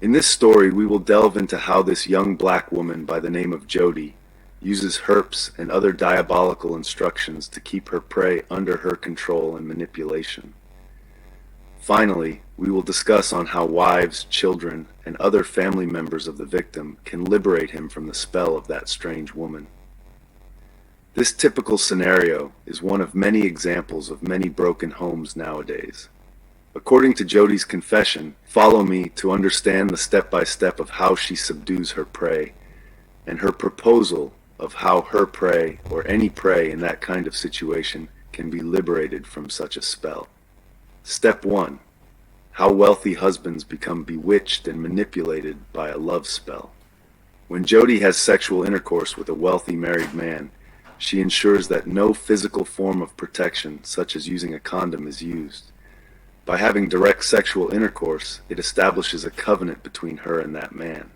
In this story, we will delve into how this young black woman by the name of Jodie uses herps and other diabolical instructions to keep her prey under her control and manipulation. Finally, we will discuss on how wives, children, and other family members of the victim can liberate him from the spell of that strange woman. This typical scenario is one of many examples of many broken homes nowadays. According to Jodie's confession, follow me to understand the step-by-step of how she subdues her prey, and her proposal of how her prey, or any prey in that kind of situation, can be liberated from such a spell. Step 1. How wealthy husbands become bewitched and manipulated by a love spell. When Jodie has sexual intercourse with a wealthy married man, she ensures that no physical form of protection, such as using a condom, is used. By having direct sexual intercourse, it establishes a covenant between her and that man.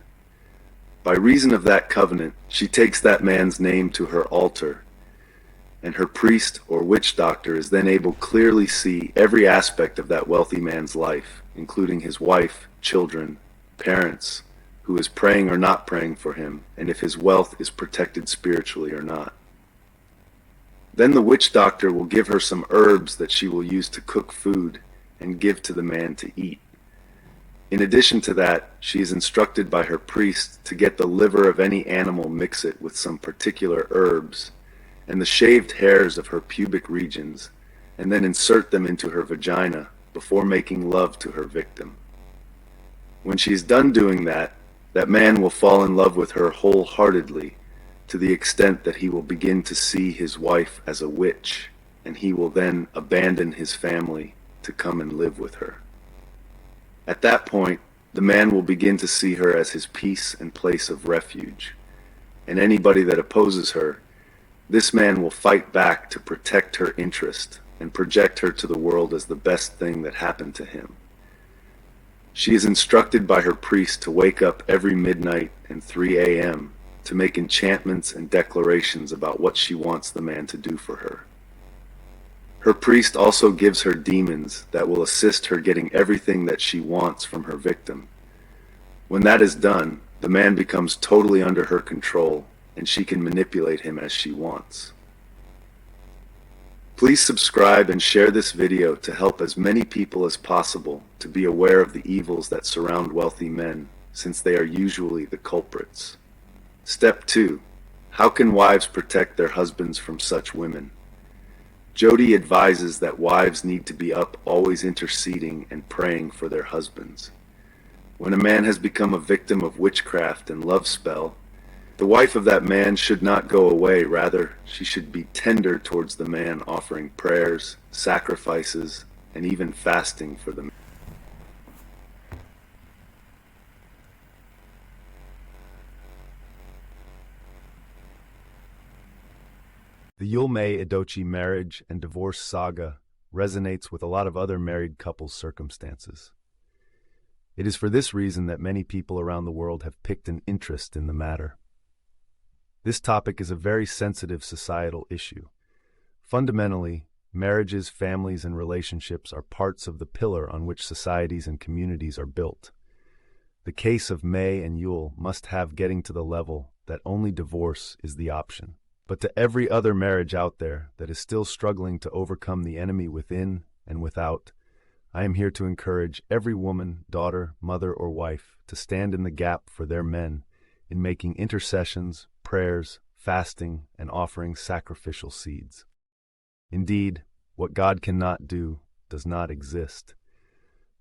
By reason of that covenant, she takes that man's name to her altar, and her priest or witch doctor is then able to clearly see every aspect of that wealthy man's life, including his wife, children, parents, who is praying or not praying for him, and if his wealth is protected spiritually or not. Then the witch doctor will give her some herbs that she will use to cook food and give to the man to eat. In addition to that, she is instructed by her priest to get the liver of any animal, mix it with some particular herbs, and the shaved hairs of her pubic regions, and then insert them into her vagina before making love to her victim. When she is done doing that, that man will fall in love with her wholeheartedly, to the extent that he will begin to see his wife as a witch, and he will then abandon his family to come and live with her. At that point, the man will begin to see her as his peace and place of refuge, and anybody that opposes her, this man will fight back to protect her interest and project her to the world as the best thing that happened to him. She is instructed by her priest to wake up every midnight and 3 a.m. to make enchantments and declarations about what she wants the man to do for her. Her priest also gives her demons that will assist her getting everything that she wants from her victim. When that is done, the man becomes totally under her control, and she can manipulate him as she wants. Please subscribe and share this video to help as many people as possible to be aware of the evils that surround wealthy men, since they are usually the culprits. Step 2. How can wives protect their husbands from such women? Jodie advises that wives need to be up always interceding and praying for their husbands. When a man has become a victim of witchcraft and love spell, the wife of that man should not go away. Rather, she should be tender towards the man, offering prayers, sacrifices, and even fasting for the man. The Yul Edochie marriage and divorce saga resonates with a lot of other married couples' circumstances. It is for this reason that many people around the world have picked an interest in the matter. This topic is a very sensitive societal issue. Fundamentally, marriages, families, and relationships are parts of the pillar on which societies and communities are built. The case of May and Yul must have getting to the level that only divorce is the option. But to every other marriage out there that is still struggling to overcome the enemy within and without, I am here to encourage every woman, daughter, mother, or wife to stand in the gap for their men in making intercessions, prayers, fasting, and offering sacrificial seeds. Indeed, what God cannot do does not exist.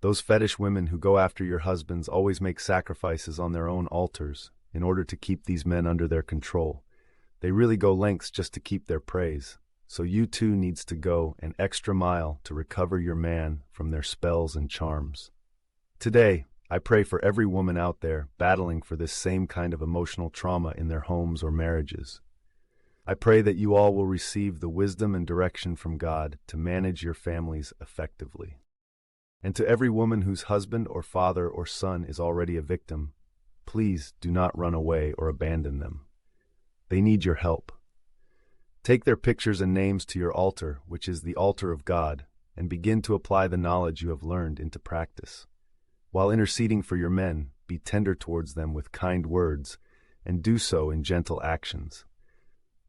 Those fetish women who go after your husbands always make sacrifices on their own altars in order to keep these men under their control. They really go lengths just to keep their praise, so you too needs to go an extra mile to recover your man from their spells and charms. Today, I pray for every woman out there battling for this same kind of emotional trauma in their homes or marriages. I pray that you all will receive the wisdom and direction from God to manage your families effectively. And to every woman whose husband or father or son is already a victim, please do not run away or abandon them. They need your help. Take their pictures and names to your altar, which is the altar of God, and begin to apply the knowledge you have learned into practice. While interceding for your men, be tender towards them with kind words, and do so in gentle actions.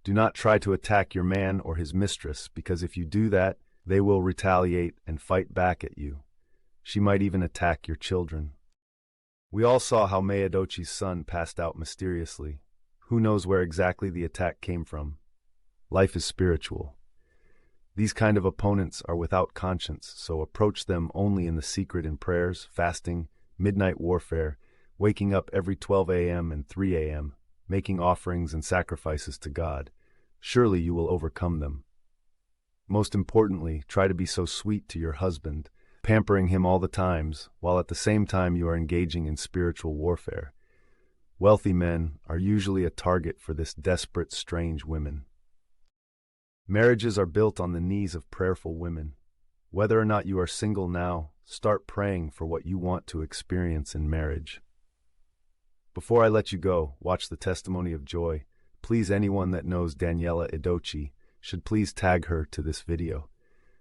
Do not try to attack your man or his mistress, because if you do that, they will retaliate and fight back at you. She might even attack your children. We all saw how Yul Edochie's son passed out mysteriously. Who knows where exactly the attack came from? Life is spiritual. These kind of opponents are without conscience, so approach them only in the secret in prayers, fasting, midnight warfare, waking up every 12 a.m. and 3 a.m., making offerings and sacrifices to God. Surely you will overcome them. Most importantly, try to be so sweet to your husband, pampering him all the times, while at the same time you are engaging in spiritual warfare. Wealthy men are usually a target for this desperate, strange women. Marriages are built on the knees of prayerful women. Whether or not you are single now, start praying for what you want to experience in marriage. Before I let you go, watch the testimony of joy. Please, anyone that knows Danielle Edochie should please tag her to this video.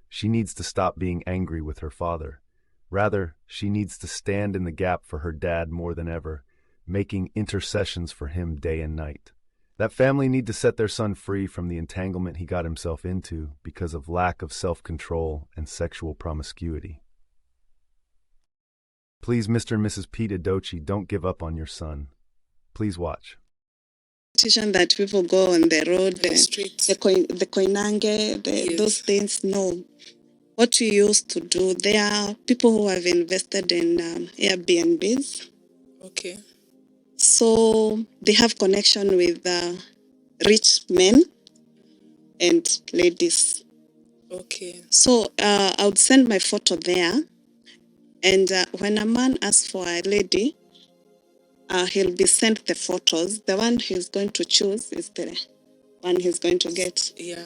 She needs to stop being angry with her father. Rather, she needs to stand in the gap for her dad more than ever, making intercessions for him day and night. That family need to set their son free from the entanglement he got himself into because of lack of self-control and sexual promiscuity. Please, Mr. and Mrs. Pete Edochie, don't give up on your son. Please watch. That people go on the road, the streets, the koinange, Yes. those things. No. What we used to do, there are people who have invested in Airbnbs. Okay. So they have connection with rich men and ladies. Okay. So I would send my photo there. And when a man asks for a lady, he'll be sent the photos. The one he's going to choose is the one he's going to get. Yeah.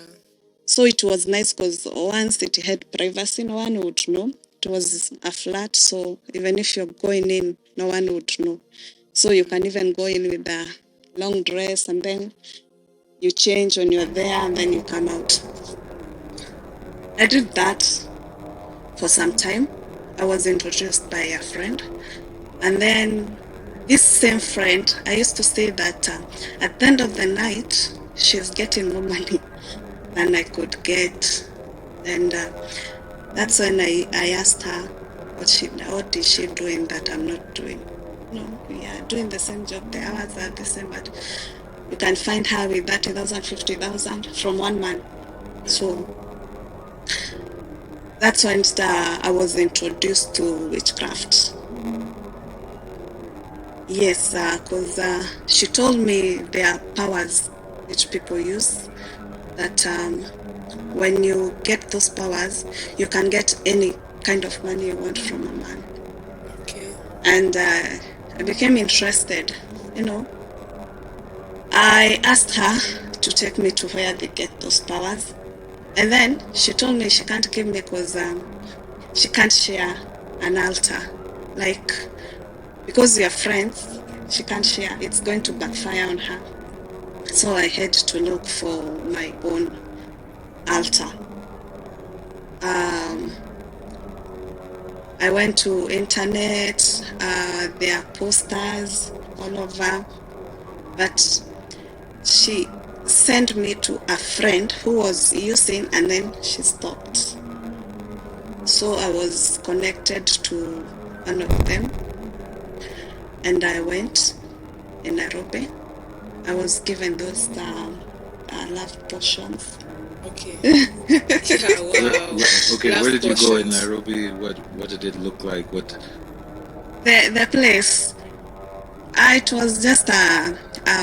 So it was nice because once it had privacy, no one would know. It was a flat, so even if you're going in, no one would know. So you can even go in with a long dress and then you change when you're there and then you come out. I did that for some time. I was introduced by a friend. And then this same friend, I used to say that at the end of the night, she's getting more money than I could get. And that's when I asked her what is she doing that I'm not doing. No, we are doing the same job. The hours are the same, but you can find her with 30,000, 50,000 from one man. So that's when I was introduced to witchcraft. Yes, because she told me there are powers which people use that when you get those powers, you can get any kind of money you want from a man. Okay. And I became interested, I asked her to take me to where they get those powers. And then she told me she can't give me because she can't share an altar. Like, because we are friends, she can't share. It's going to backfire on her. So I had to look for my own altar. I went to internet, there are posters all over, but she sent me to a friend who was using and then she stopped. So I was connected to one of them and I went in Nairobi. I was given those love potions. Okay. Yeah, wow. Okay, Love where did you go in potions. Nairobi? What did it look like? The place, it was just a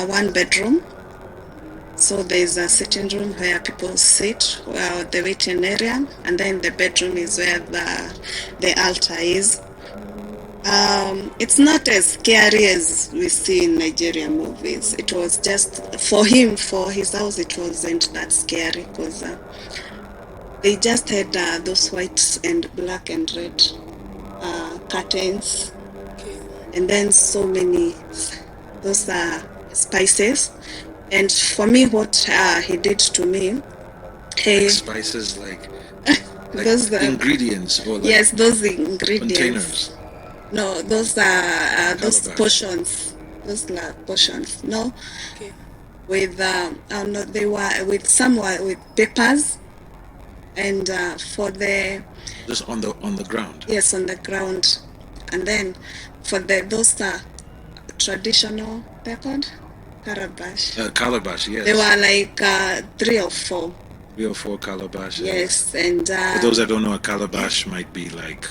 one bedroom. So there's a sitting room where people sit, the waiting area, and then the bedroom is where the altar is. It's not as scary as we see in Nigerian movies. It was just, for him, for his house, it wasn't that scary because they just had those white and black and red curtains. Okay. And then so many, those spices. And for me, what he did to me, Like spices, like those ingredients or like yes, those ingredients. containers. No, those are those Calabash. portions. Those portions. No, Okay. with no, they were with somewhat with papers, and for the Just on the ground. yes on the ground, and then for those traditional peppered calabash. Calabash, yes. There were like 3 or 4. 3 or 4 calabashes. Yes, and For those that don't know, a calabash might be like,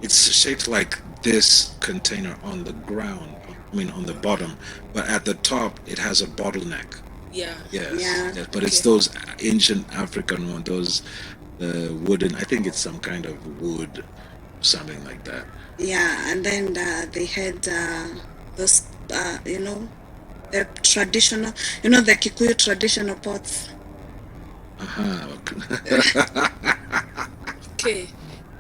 it's shaped like this container on the ground. I mean, on the bottom, but at the top it has a bottleneck. Yeah. Yes, Yeah. yes, but it's Okay. those ancient African ones, those wooden. I think it's some kind of wood, something like that. Yeah, and then they had those, the traditional, the Kikuyu traditional pots. Okay.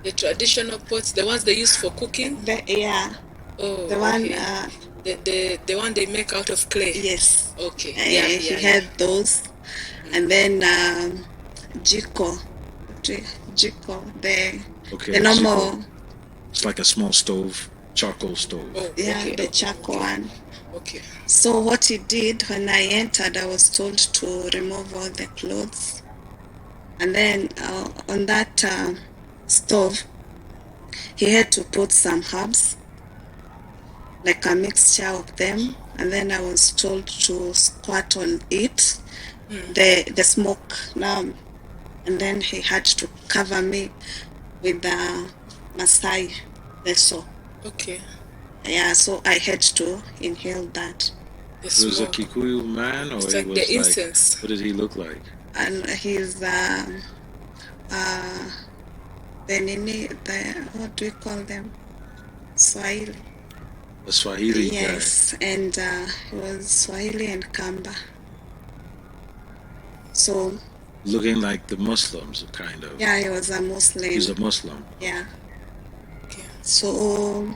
The traditional pots, the ones they use for cooking. Yeah. Oh, The one. okay. The one they make out of clay. Yes. Okay. He had those, and then jiko, the normal. Jiko. It's like a small stove, charcoal stove. Oh, Yeah, okay. the charcoal one. Okay. So what he did when I entered, I was told to remove all the clothes, and then on that stove, he had to put some herbs, like a mixture of them, and then I was told to squat on it, the smoke now, and then he had to cover me with the Masai vessel. Okay. Yeah, so I had to inhale that. The It was a smoke. Kikuyu man, or It's he like was the incense. what did he look like? And he's what do we call them? Swahili. A Swahili Yes, and he was Swahili and Kamba. So looking like the Muslims, kind of. yeah, he was a Muslim. He's a Muslim. Yeah. Okay. So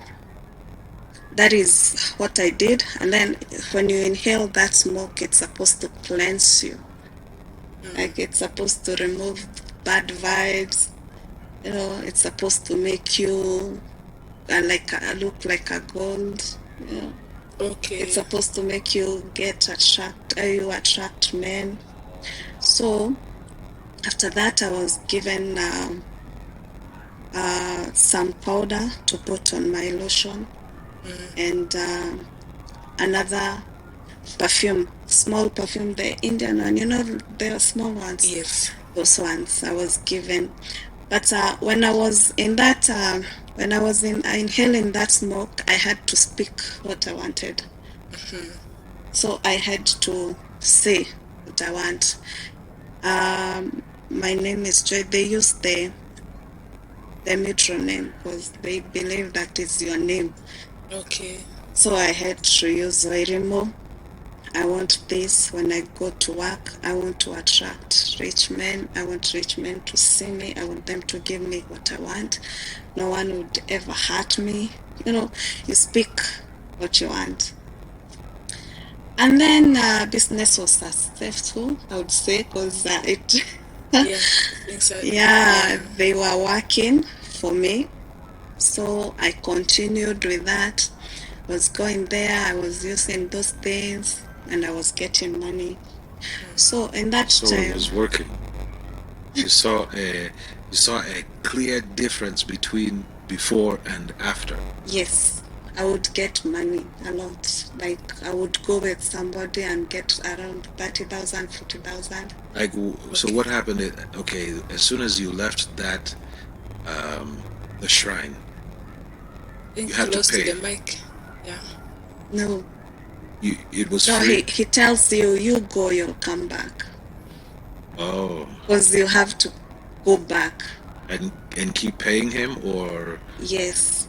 that is what I did, and then when you inhale that smoke, it's supposed to cleanse you. Like it's supposed to remove bad vibes. It's supposed to make you look like a gold. Okay. It's supposed to make you attract men. So after that, I was given some powder to put on my lotion, and another perfume, small perfume, the Indian one, the small ones. Yes. Those ones I was given. But when I was in that, when I was inhaling that smoke, I had to speak what I wanted. So I had to say what I want. My name is Joy. They use the middle name because they believe that is your name. Okay. So I had to use Wairimo. I want this when I go to work. I want to attract rich men. I want rich men to see me. I want them to give me what I want. No one would ever hurt me. You speak what you want. And then business was successful, I would say, because it. Yeah. I think so. Yeah, they were working for me. So I continued with that. I was going there. I was using those things. And I was getting money. So in that time, it was working. You saw a clear difference between before and after. Yes, I would get money a lot. Like I would go with somebody and get around 30,000, 40,000. Like, so what happened? Okay, as soon as you left that, the shrine, you had to pay. To the mic. Yeah. No. It was no, free? He tells you, you go, you'll come back. Oh. Because you have to go back. And keep paying him, or? Yes.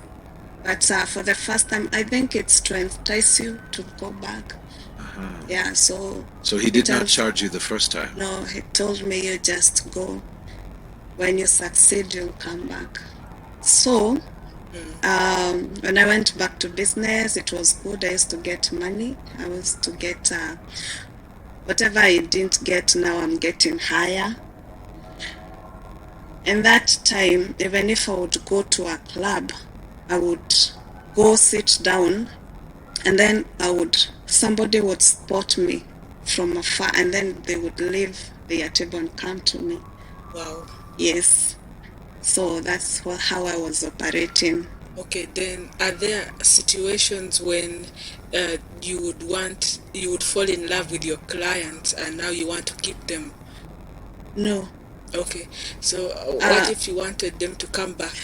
But for the first time, I think it's to entice you to go back. Yeah, so he did not charge you the first time? No, he told me you just go. When you succeed, you'll come back. So when I went back to business, it was good. I used to get money. I was to get whatever I didn't get, now I'm getting higher. And that time, even if I would go to a club, I would go sit down, and then somebody would spot me from afar, and then they would leave their table and come to me. Wow. Yes. So that's how I was operating. Okay, then are there situations when you would fall in love with your clients and now you want to keep them? No. Okay, so what if you wanted them to come back?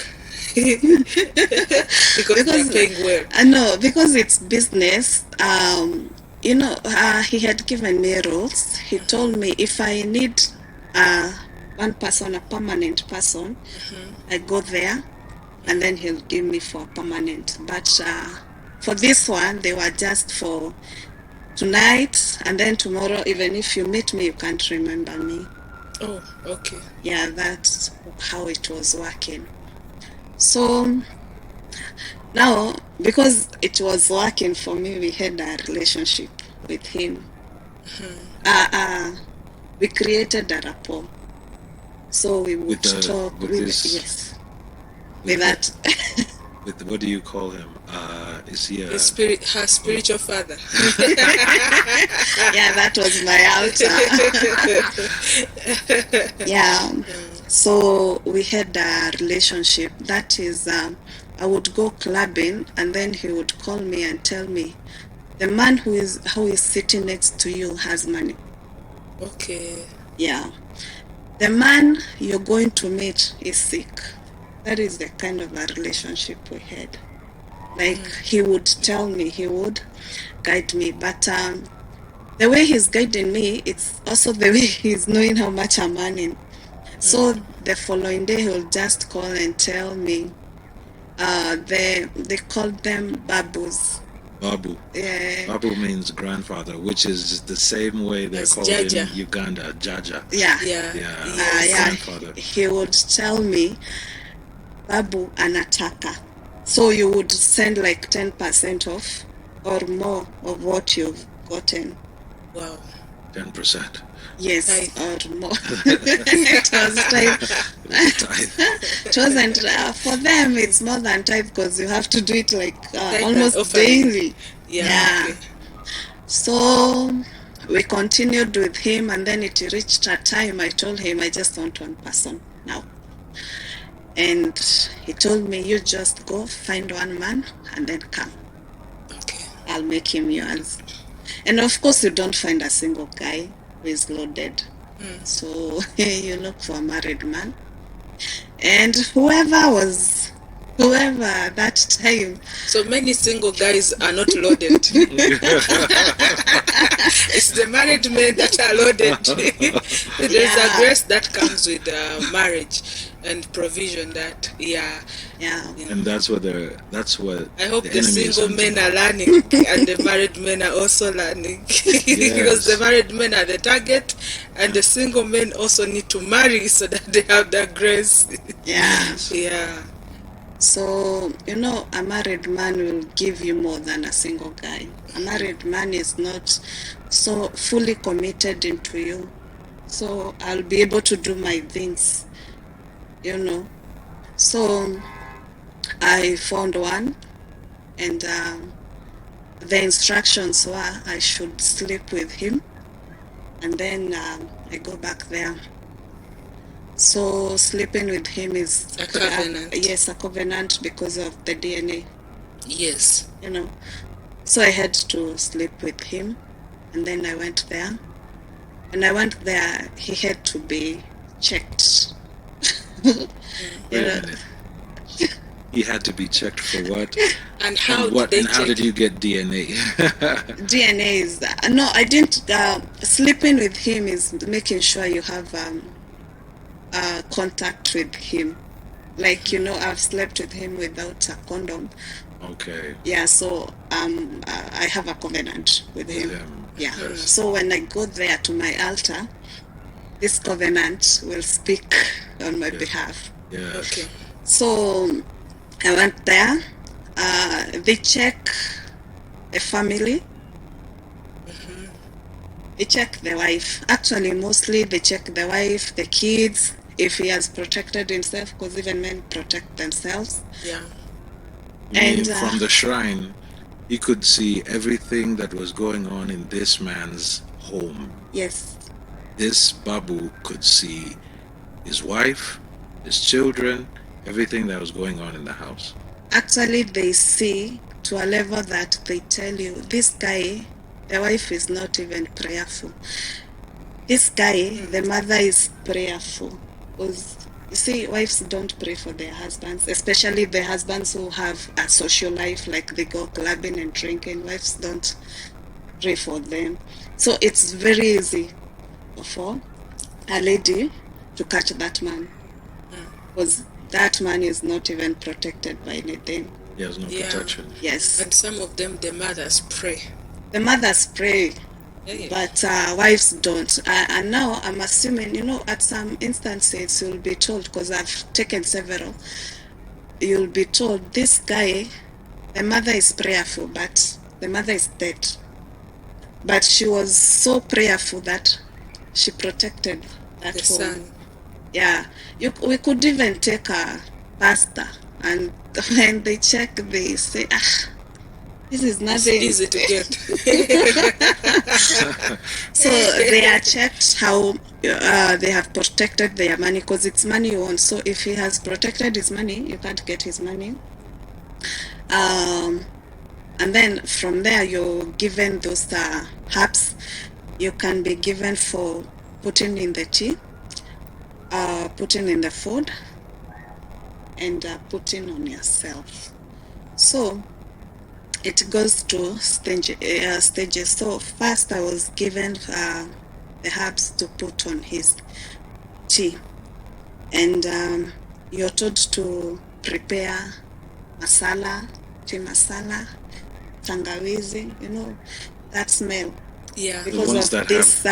because they're paying well. No, because it's business. He had given me rules. He told me if I need one person, a permanent person, I go there, and then he'll give me for permanent. But for this one, they were just for tonight, and then tomorrow, even if you meet me, you can't remember me. Oh, okay. Yeah, that's how it was working. So now, because it was working for me, we had a relationship with him. We created a rapport. So we would talk with yes. With that. With what do you call him? Is he her spiritual father? Yeah, that was my altar. Yeah. So we had a relationship. That is, I would go clubbing, and then he would call me and tell me, the man who is sitting next to you has money. Okay. Yeah. The man you're going to meet is sick. That is the kind of a relationship we had. Like, he would tell me, he would guide me, but the way he's guiding me, it's also the way he's knowing how much I'm earning. So the following day, he'll just call and tell me, they called them babus. Babu. Yeah. Babu means grandfather, which is the same way they're called in Uganda, Jaja. Yeah. Grandfather. He would tell me, Babu anataka. So you would send like 10% off or more of what you've gotten. Wow. 10%. Yes, or more. It was tithe. It wasn't for them. It's more than tithe because you have to do it like almost daily. Yeah. Okay. So we continued with him, and then it reached a time I told him I just want one person now. And he told me, you just go find one man and then come. Okay. I'll make him yours. And of course, you don't find a single guy who is loaded. So you look for a married man. And whoever that time. So many single guys are not loaded. It's the married men that are loaded. There's a grace that comes with marriage and provision. That yeah. And that's what I hope the single men are learning and the married men are also learning. Because the married men are the target, and the single men also need to marry so that they have that grace. Yeah. So, a married man will give you more than a single guy. A married man is not so fully committed into you. So I'll be able to do my things, So I found one, and the instructions were I should sleep with him, and then I go back there. So sleeping with him is a covenant. Yes, a covenant because of the DNA. Yes. So I had to sleep with him, and then I went there. And I went there, he had to be checked. He had to be checked for what? And how how did you get DNA? DNA is no, I didn't. Sleeping with him is making sure you have contact with him. Like, I've slept with him without a condom. Okay. Yeah, so I have a covenant with him. Yeah. Yes. So when I go there to my altar, this covenant will speak on my behalf. Yeah. Okay. So I went there. They check the family. They check the wife. Actually, mostly they check the wife, the kids, if he has protected himself, because even men protect themselves. Yeah. And from the shrine, he could see everything that was going on in this man's home. yes, This Babu could see his wife, his children, everything that was going on in the house. actually they see to a level that they tell you, this guy, the wife is not even prayerful. This guy, the mother is prayerful. Because you see, wives don't pray for their husbands, especially the husbands who have a social life, like they go clubbing and drinking. Wives don't pray for them. So it's very easy for a lady to catch that man. Because that man is not even protected by anything. He has no Yeah. protection. Yes. And some of them, the mothers pray. The mothers pray, Hey. but wives don't. And now I'm assuming, at some instances you'll be told, because I've taken several, you'll be told this guy, the mother is prayerful, but the mother is dead. But she was so prayerful that she protected that The home. son. Yeah, we could even take a pastor, and when they check, they say, this is It's nothing. easy to get. So they are checked how they have protected their money, because it's money you own. So if he has protected his money, you can't get his money. And then from there, you're given those herbs. You can be given for putting in the tea, putting in the food, and putting on yourself. So it goes to stages. So first I was given the herbs to put on his tea, and you're told to prepare masala, tea masala, tangawizi, that smell. Yeah. Because ones of that this,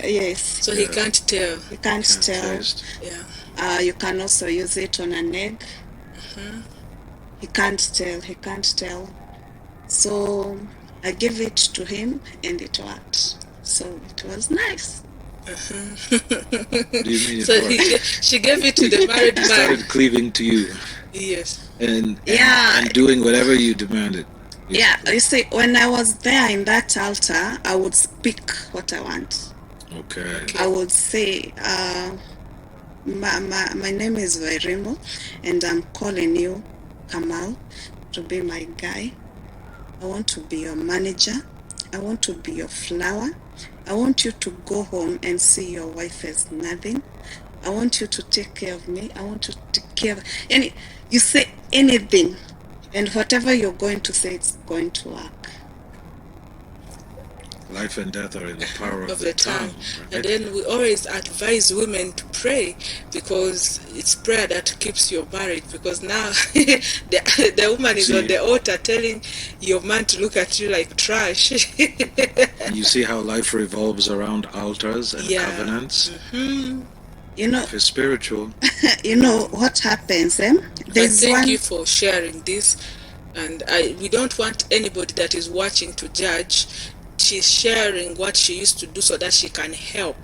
yes. So he can't tell. You can't tell. Taste. Yeah. You can also use it on an egg. He can't tell. So I gave it to him and it worked. So it was nice. What do you mean it So worked? she gave it to the married He man. started cleaving to you Yes. and Yeah. doing whatever you demanded. Yeah, you see, when I was there in that altar, I would speak what I want. Okay. I would say, my name is Vairimo, and I'm calling you, Kamal, to be my guy. I want to be your manager. I want to be your flower. I want you to go home and see your wife as nothing. I want you to take care of me. I want to take care of you say anything, and whatever you're going to say, it's going to work. Life and death are in the power Of the tongue. right? And then we always advise women to pray, because it's prayer that keeps your marriage. Because now the woman is on the altar telling your man to look at you like trash. And you see how life revolves around altars and covenants. Life is spiritual. What happens? Thank you for sharing this. And we don't want anybody that is watching to judge. She's sharing what she used to do so that she can help.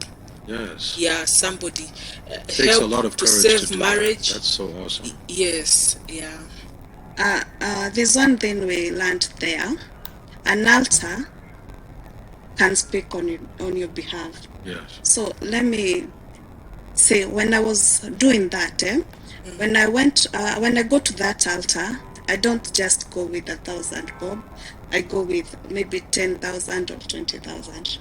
Yes. Yeah, somebody. It takes a lot of courage to save to do marriage. That's so awesome. Yes, yeah. There's one thing we learned there. An altar can speak on your behalf. Yes. So let me say, when I was doing that, when I go to that altar, I don't just go with 1,000 bob. I go with maybe 10,000 or 20,000.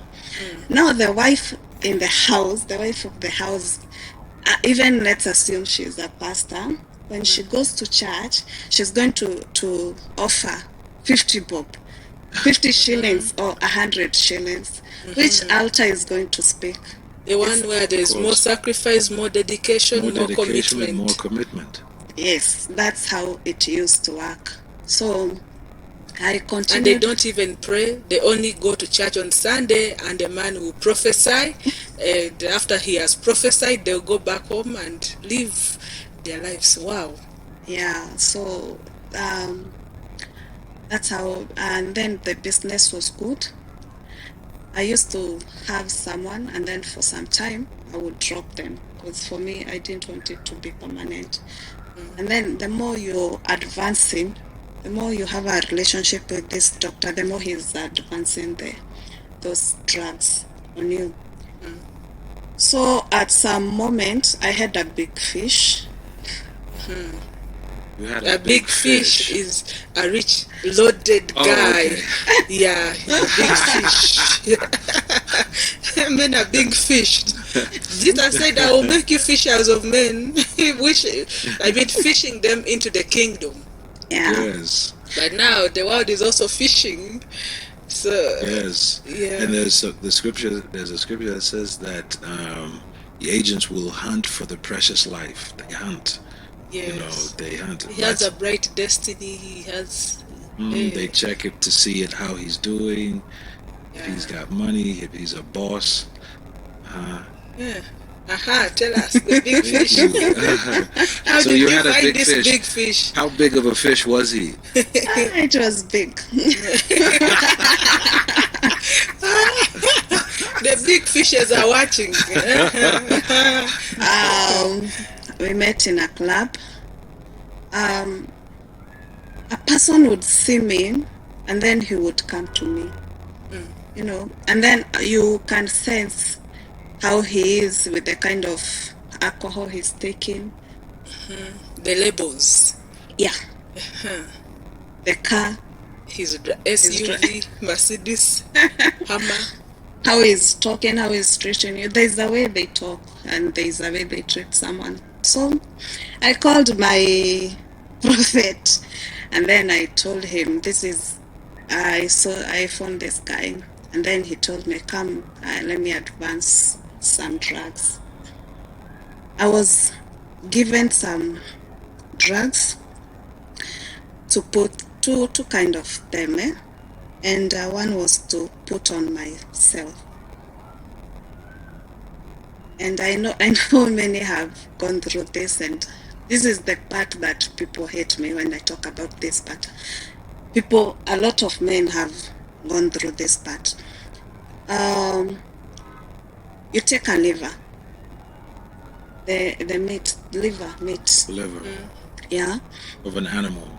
Now the wife of the house, even let's assume she's a pastor, when she goes to church, she's going to offer 50 bob, 50 shillings or 100 shillings. Which altar is going to speak? The one where there's more sacrifice, more dedication, more commitment. And more commitment. Yes, that's how it used to work. So I continued. And they don't even pray. They only go to church on Sunday, and the man will prophesy. And after he has prophesied, they'll go back home and live their lives. Wow. Yeah, so that's how. And then the business was good. I used to have someone, and then for some time I would drop them, because for me, I didn't want it to be permanent. And then the more you're advancing, the more you have a relationship with this doctor, the more he's advancing those drugs on you. So at some moment, I had a big fish. You had A big fish is a rich, loaded guy. Okay. Yeah, he's a big fish. I mean, a big fish. Jesus said, I will make you fishers of men. Fishing them into the kingdom. Yeah. Yes. But now the world is also fishing. So Yes. yeah. And there's a scripture that says that the agents will hunt for the precious life. They hunt. Yes. They hunt. He has a bright destiny. He has. They check it to see it how he's doing. If he's got money, if he's a boss. Yeah. Tell us the big fish. How So did you you had a find big this fish. big fish? How big of a fish was he? It was big. The big fishes are watching. We met in a club. A person would see me, and then he would come to me. And then you can sense how he is with the kind of alcohol he's taking. The labels. Yeah. The car. His SUV, Mercedes, Hammer. How he's talking, how he's treating you. There's a way they talk, and there's a way they treat someone. So I called my prophet, and then I told him, I found this guy. And then he told me, come, let me advance some drugs. I was given some drugs to put two kind of them, and one was to put on myself. And I know many have gone through this, and this is the part that people hate me when I talk about this part. A lot of men have gone through this part. You take a liver, the meat, liver. Yeah. Of an animal.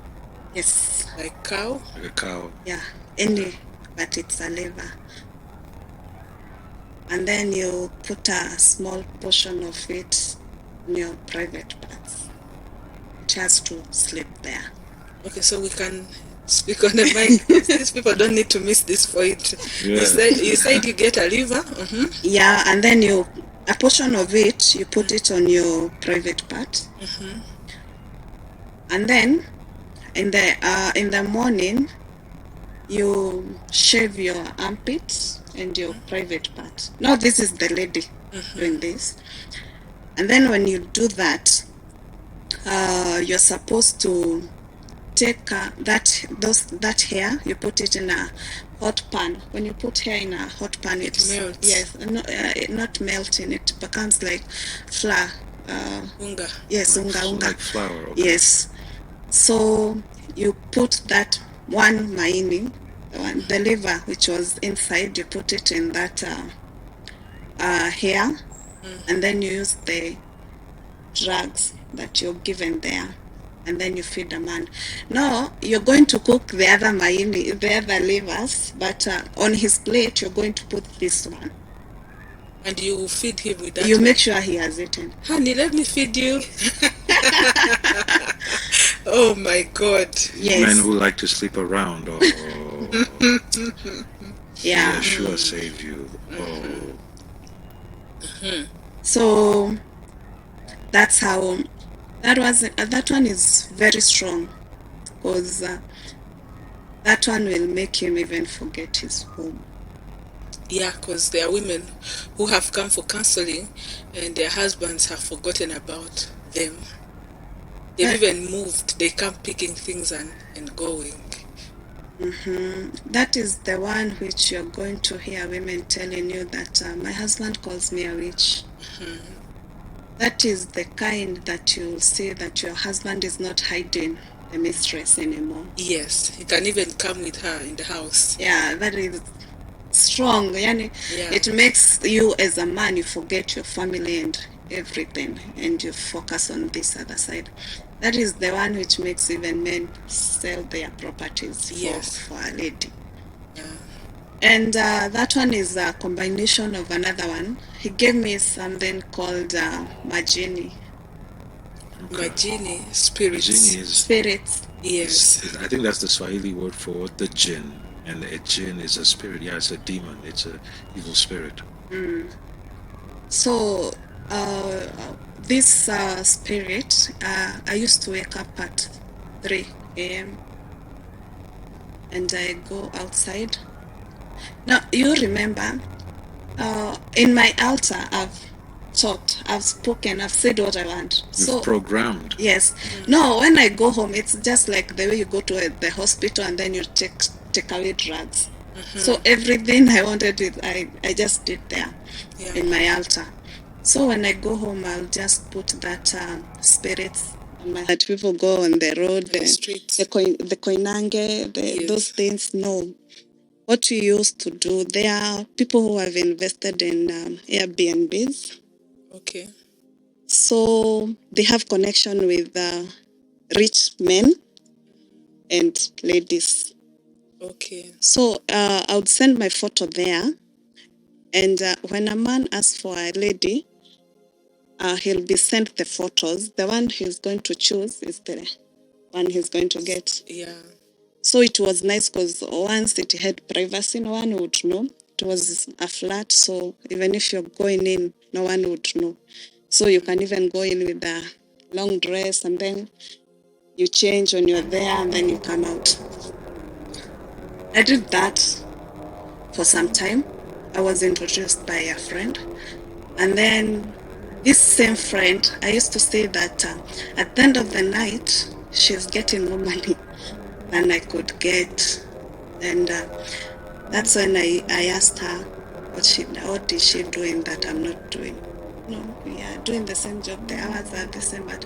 Yes. Like cow? Like a cow. Yeah, but it's a liver. And then you put a small portion of it in your private parts. It has to sleep there. Okay, so we can speak on the mic. These people don't need to miss this point. Yeah. You said you get a liver? Mm-hmm. Yeah, and then a portion of it, you put it on your private part. Mm-hmm. And then in the morning, you shave your armpits and your private part. Now this is the lady doing this. And then when you do that, you're supposed to take that hair, you put it in a hot pan. When you put hair in a hot pan, it melts. Yes, not melting. It becomes like flour. Unga. Yes, unga. Like flour. Okay. Yes. So you put that one maini, the liver which was inside, you put it in that hair, and then you use the drugs that you're given there, and then you feed the man. No, you're going to cook the other maini, the other livers, but on his plate you're going to put this one. And you feed him with that. You make sure he has eaten. Honey, let me feed you. Oh my God. Yes. Men who like to sleep around. Yeah. Sure save you. So that's how that one is very strong, because that one will make him even forget his home. Yeah, because there are women who have come for counseling and their husbands have forgotten about them. They've even moved. They come picking things and going. Mm-hmm. That is the one which you're going to hear women telling you that my husband calls me a witch. Mm-hmm. That is the kind that you'll see that your husband is not hiding the mistress anymore. Yes, he can even come with her in the house. Yeah, that is strong. Yani, yeah. It makes you as a man, you forget your family and everything, and you focus on this other side. That is the one which makes even men sell their properties Yes. for a lady. Yeah. And that one is a combination of another one. He gave me something called Majini. Majini, spirits. Jinn is, Spirits. Yes. I think that's the Swahili word for the jinn, and a jinn is a spirit. Yeah, it's a demon. It's a evil spirit. So this spirit, I used to wake up at 3 a.m. and I go outside. Now, you remember, in my altar, I've talked, I've spoken, I've said what I want. You've programmed. Yes. No, when I go home, it's just like the way you go to the hospital and then you take away drugs. So everything I wanted, I just did there in my altar. So when I go home, I'll just put that spirits on my heart. People go on the road, The streets. the koinange, those things. No. What we used to do, there are people who have invested in Airbnbs. Okay. So they have connection with rich men and ladies. Okay. So I would send my photo there. And when a man asks for a lady, he'll be sent the photos. The one he's going to choose is the one he's going to get. Yeah. So it was nice because once it had privacy, no one would know. It was a flat, so even if you're going in, no one would know. So you can even go in with a long dress and then you change when you're there and then you come out. I did that for some time. I was introduced by a friend. And then this same friend, I used to say that at the end of the night, she's getting more money than I could get. And that's when I asked her what is she doing that I'm not doing. No, we are doing the same job. The hours are the same, but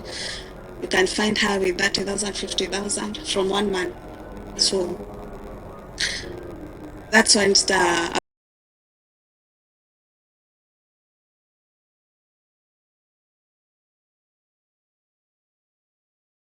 you can find her with 30,000, 50,000 from one man. So that's when